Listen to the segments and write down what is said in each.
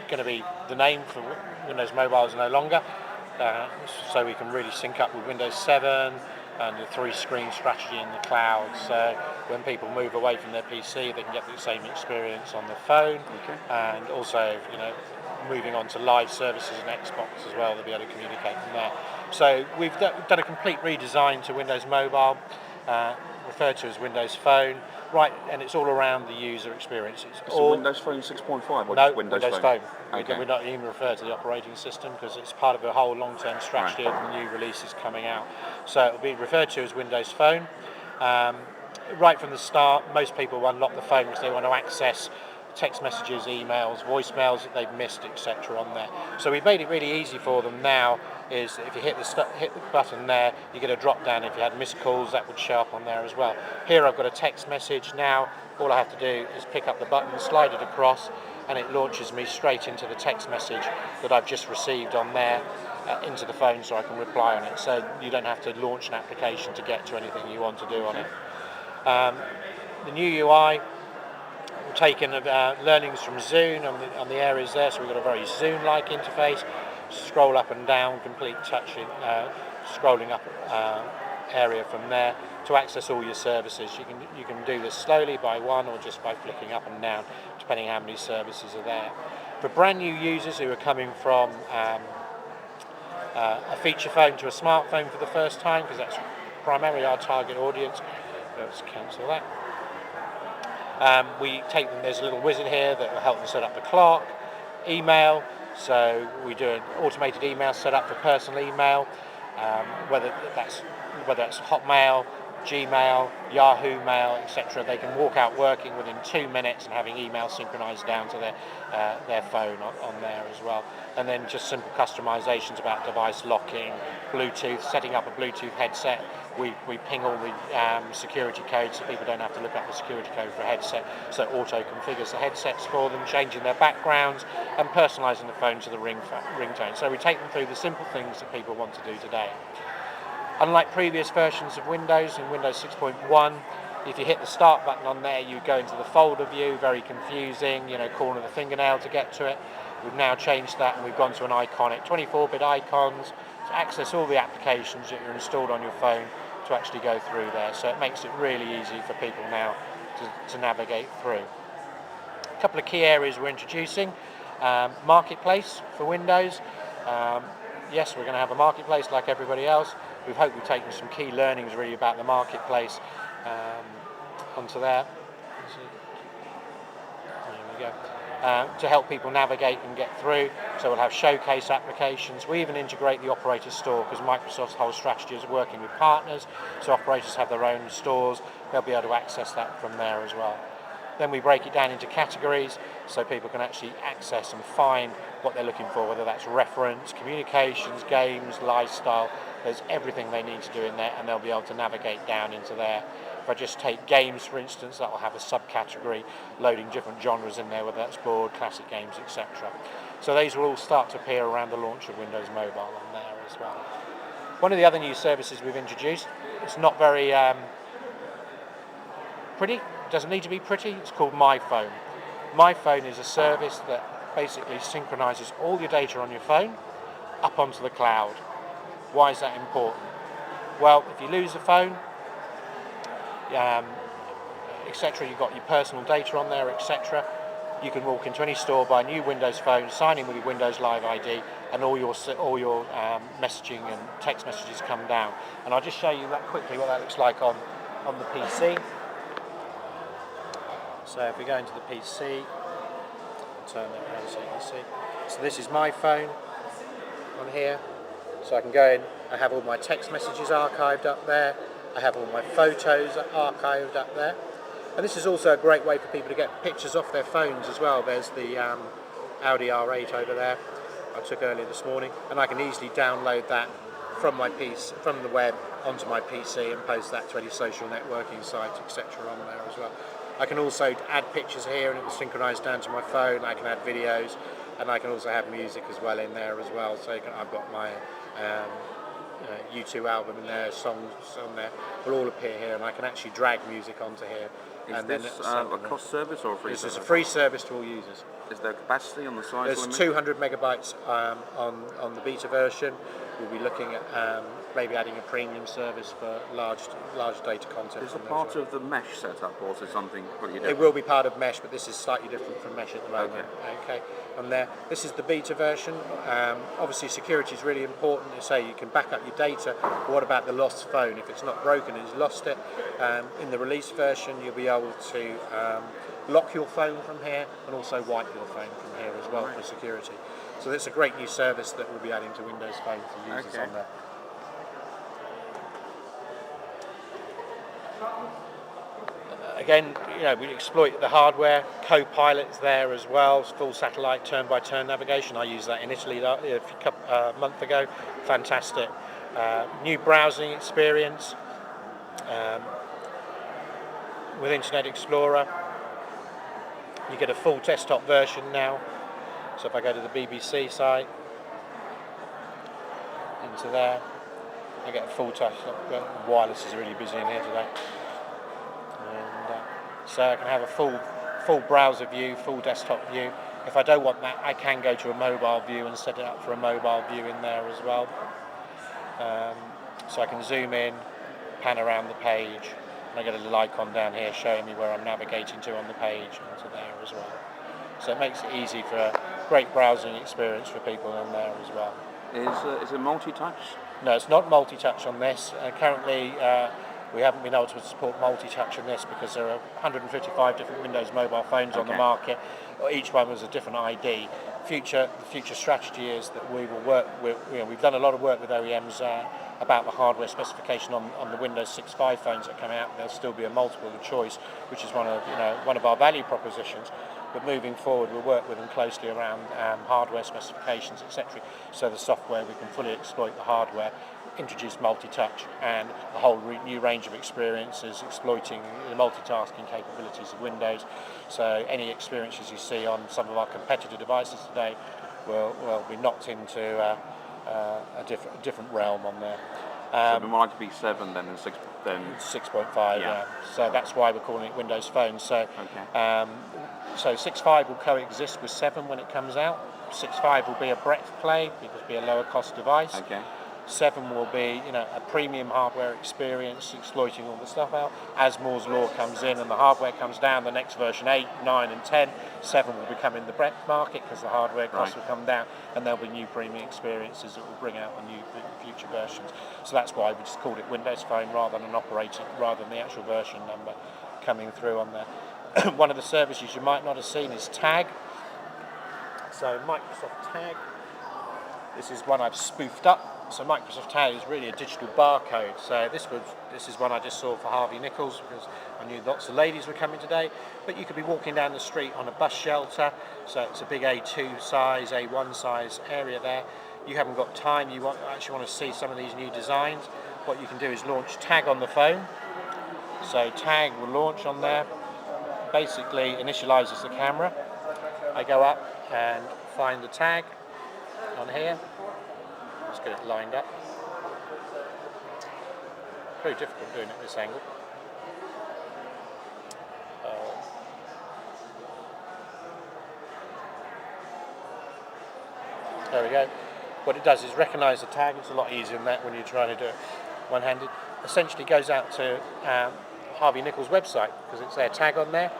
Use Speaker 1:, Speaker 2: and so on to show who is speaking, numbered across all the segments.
Speaker 1: going to be the name for Windows Mobiles no longer, so we can really sync up with Windows 7 and the 3-screen strategy in the cloud. So when people move away from their PC, they can get the same experience on their phone, and also, moving on to live services and Xbox as well, they'll be able to communicate from there. So we've done a complete redesign to Windows Mobile, referred to as Windows Phone, right, and it's all around the user experience.
Speaker 2: It's all Windows Phone 6.5 or
Speaker 1: no,
Speaker 2: just Windows
Speaker 1: Phone.
Speaker 2: Okay.
Speaker 1: We're not even referred to the operating system because it's part of a whole long-term strategy of the new releases coming out. So it'll be referred to as Windows Phone. Right from the start, most people unlock the phone because they want to access text messages, emails, voicemails that they've missed, etc. on there. So we've made it really easy for them now. Is if you hit the button there, you get a drop down. If you had missed calls, that would show up on there as well. Here I've got a text message now. All I have to do is pick up the button, slide it across, and it launches me straight into the text message that I've just received on there into the phone, so I can reply on it. So you don't have to launch an application to get to anything you want to do on it. The new UI, we've taken learnings from Zune on the areas there, so we've got a very Zune-like interface. Scroll up and down, complete touching, scrolling up area from there to access all your services. You can do this slowly by one or just by flicking up and down, depending how many services are there. For brand new users who are coming from a feature phone to a smartphone for the first time, because that's primarily our target audience. Let's cancel that. We take them. There's a little wizard here that will help them set up the clock, email. So we do an automated email set up for personal email, whether that's Hotmail, Gmail, Yahoo Mail, etc. They can walk out working within 2 minutes and having email synchronized down to their phone on there as well. And then just simple customizations about device locking, Bluetooth, setting up a Bluetooth headset. We ping all the security codes so people don't have to look up the security code for a headset, so it auto configures the headsets for them, changing their backgrounds and personalizing the phone to the ringtone. So we take them through the simple things that people want to do today. Unlike previous versions of Windows, in Windows 6.1, if you hit the start button on there, you go into the folder view, very confusing, corner of the fingernail to get to it. We've now changed that and we've gone to an iconic 24-bit icons to access all the applications that are installed on your phone to actually go through there. So it makes it really easy for people now to navigate through. A couple of key areas we're introducing. Marketplace for Windows. Yes, we're going to have a marketplace like everybody else. We've taken some key learnings really about the marketplace onto there. There we go. To help people navigate and get through. So we'll have showcase applications. We even integrate the operator store because Microsoft's whole strategy is working with partners. So operators have their own stores. They'll be able to access that from there as well. Then we break it down into categories so people can actually access and find what they're looking for, whether that's reference, communications, games, lifestyle. There's everything they need to do in there, and they'll be able to navigate down into there. If I just take games, for instance, that will have a subcategory loading different genres in there, whether that's board, classic games, etc. So these will all start to appear around the launch of Windows Mobile on there as well. One of the other new services we've introduced, it's not very pretty, it doesn't need to be pretty, it's called My Phone. My Phone is a service that basically synchronizes all your data on your phone up onto the cloud. Why is that important? Well, if you lose a phone, etc., you've got your personal data on there, etc. You can walk into any store, buy a new Windows Phone, sign in with your Windows Live ID, and all your messaging and text messages come down. And I'll just show you that quickly what that looks like on the PC. So if we go into the PC, I'll turn that around so you can see. So this is My Phone on here. So I can go in, I have all my text messages archived up there, I have all my photos archived up there. And this is also a great way for people to get pictures off their phones as well. There's the Audi R8 over there I took earlier this morning, and I can easily download that from my PC, from the web onto my PC and post that to any social networking site, etc. on there as well. I can also add pictures here and it will synchronise down to my phone. I can add videos, and I can also have music as well in there as well. So I've got my U2 album in there, songs on there will all appear here, and I can actually drag music onto here.
Speaker 2: Is this a cost service or a free service?
Speaker 1: This is a free service to all users.
Speaker 2: Is there capacity on the size
Speaker 1: There's
Speaker 2: limit?
Speaker 1: 200 megabytes on the beta version. We'll be looking at maybe adding a premium service for large data content.
Speaker 2: Is it part of the mesh setup, or is it something pretty different?
Speaker 1: It will be part of mesh, but this is slightly different from mesh at the moment. Okay. And there, this is the beta version. Obviously, security is really important. You say you can back up your data. But what about the lost phone? If it's not broken and you've lost it, in the release version, you'll be able to lock your phone from here and also wipe your phone from here as well for security. So it's a great new service that we'll be adding to Windows Phone for users on there. Again, we exploit the hardware. Copilot's there as well. Full satellite turn-by-turn navigation. I used that in Italy a month ago. Fantastic. New browsing experience with Internet Explorer. You get a full desktop version now. So if I go to the BBC site, into there, I get a full touch. Wireless is really busy in here today. And so I can have a full browser view, full desktop view. If I don't want that, I can go to a mobile view and set it up for a mobile view in there as well. So I can zoom in, pan around the page, and I get a little icon down here showing me where I'm navigating to on the page and to there as well. So it makes it easy for a great browsing experience for people in there as well.
Speaker 2: Is it multi-touch?
Speaker 1: No, it's not multi-touch on this. Currently, we haven't been able to support multi-touch on this because there are 155 different Windows mobile phones on the market. Each one was a different ID. The future strategy is that we will work with, we've done a lot of work with OEMs about the hardware specification on the Windows 6.5 phones that come out. There'll still be a multiple of choice, which is one of our value propositions. But moving forward, we'll work with them closely around hardware specifications, etc. So the software, we can fully exploit the hardware, introduce multi-touch, and a whole new range of experiences exploiting the multitasking capabilities of Windows. So any experiences you see on some of our competitor devices today will be knocked into a different realm on there.
Speaker 2: So it'd be more like to be 7 than 6. Then
Speaker 1: 6.5. Yeah. So that's why we're calling it Windows Phone. So. So 6.5 will coexist with 7 when it comes out. 6.5 will be a breadth play because it'll be a lower cost device. 7 will be a premium hardware experience exploiting all the stuff out. As Moore's Law comes in and the hardware comes down, the next version 8, 9 and 10, 7 will become in the breadth market because the hardware costs will come down and there'll be new premium experiences that will bring out the new future versions. So that's why we just called it Windows Phone rather than the actual version number coming through on there. One of the services you might not have seen is Tag. So Microsoft Tag, this is one I've spoofed up. So Microsoft Tag is really a digital barcode. So this is one I just saw for Harvey Nichols because I knew lots of ladies were coming today. But you could be walking down the street on a bus shelter. So it's a big A2 size, A1 size area there. You haven't got time, you actually want to see some of these new designs. What you can do is launch Tag on the phone. So Tag will launch on there. Basically initializes the camera. I go up and find the tag on here. Let's get it lined up. Very difficult doing it at this angle. There we go. What it does is recognize the tag. It's a lot easier than that when you're trying to do it one-handed. Essentially goes out to Harvey Nichols' website because it's their tag on there.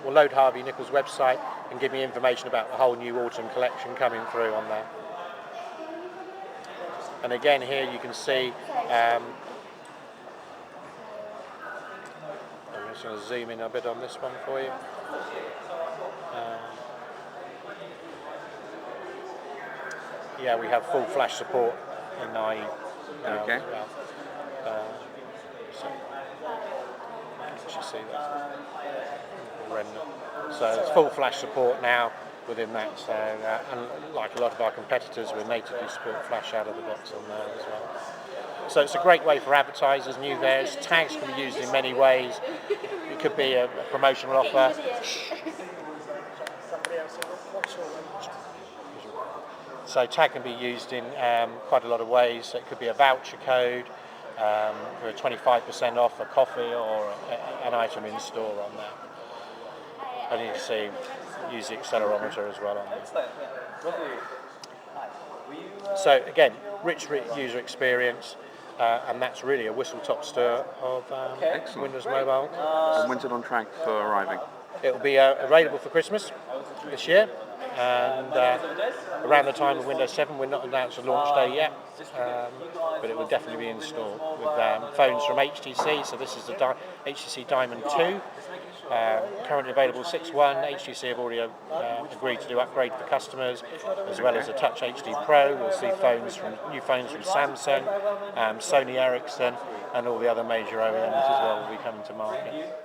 Speaker 1: We'll load Harvey Nichols' website and give me information about the whole new autumn collection coming through on there. And again here you can see, I'm just going to zoom in a bit on this one for you. We have full flash support in IE now as well. So you should see that. So it's full flash support now within that. So and like a lot of our competitors, we natively support flash out of the box on there as well. So it's a great way for advertisers, new variants. Tags can be used in many ways. It could be a promotional offer. So tag can be used in quite a lot of ways. So it could be a voucher code for 25% off a coffee or an item in store on there. and you can see use the accelerometer as well on there. So again, rich user experience, and that's really a whistle-top tour of Windows Mobile.
Speaker 2: And when's it on track for arriving?
Speaker 1: It will be available for Christmas this year, and around the time of Windows 7. We're not announced a launch day yet, but it will definitely be in store with phones from HTC. So this is the HTC Diamond 2, currently available 6.1. HTC have already agreed to do upgrade for customers, as well as a Touch HD Pro. We'll see new phones from Samsung, Sony Ericsson, and all the other major OEMs as well will be coming to market.